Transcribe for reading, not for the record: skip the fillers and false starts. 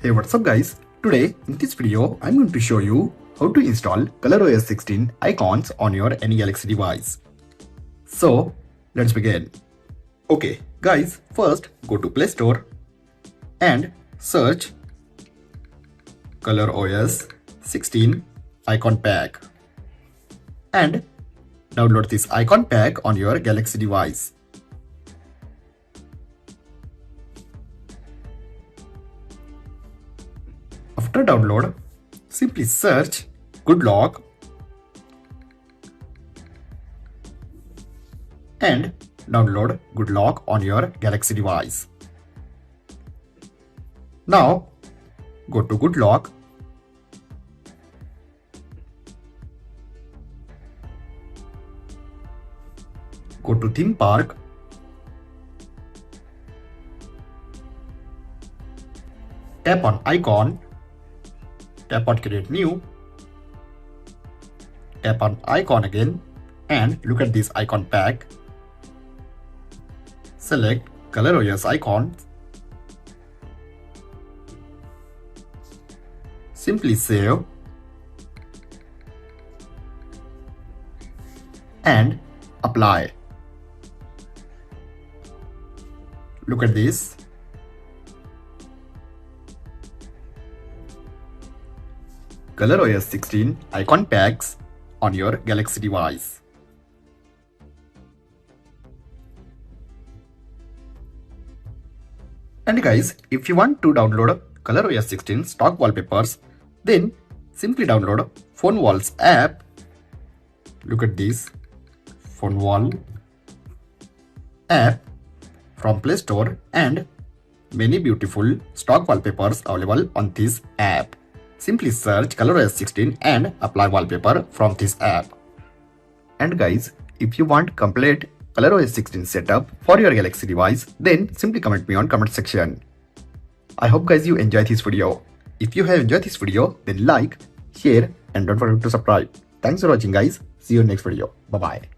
Hey, what's up guys? Today in this video I'm going to show you how to install ColorOS 16 icons on your any Galaxy device. So let's begin. Okay guys, first go to Play Store and search ColorOS 16 icon pack and download this icon pack on your Galaxy device. After download, simply search Good Lock and download Good Lock on your Galaxy device. Now go to Good Lock, go to Theme Park, tap on Icon, tap on Create New, tap on Icon again and look at this icon pack. Select ColorOS icon. Simply save and apply. Look at this. ColorOS 16 icon packs on your Galaxy device. And guys, if you want to download ColorOS 16 stock wallpapers, then simply download Phone Walls app. Look at this Phone Wall app from Play Store and many beautiful stock wallpapers available on this app. Simply search ColorOS 16 and apply wallpaper from this app. And guys, if you want complete ColorOS 16 setup for your Galaxy device, then simply comment me on comment section. I hope guys you enjoy this video. If you have enjoyed this video, then like, share and don't forget to subscribe. Thanks for watching guys. See you in next video. Bye bye.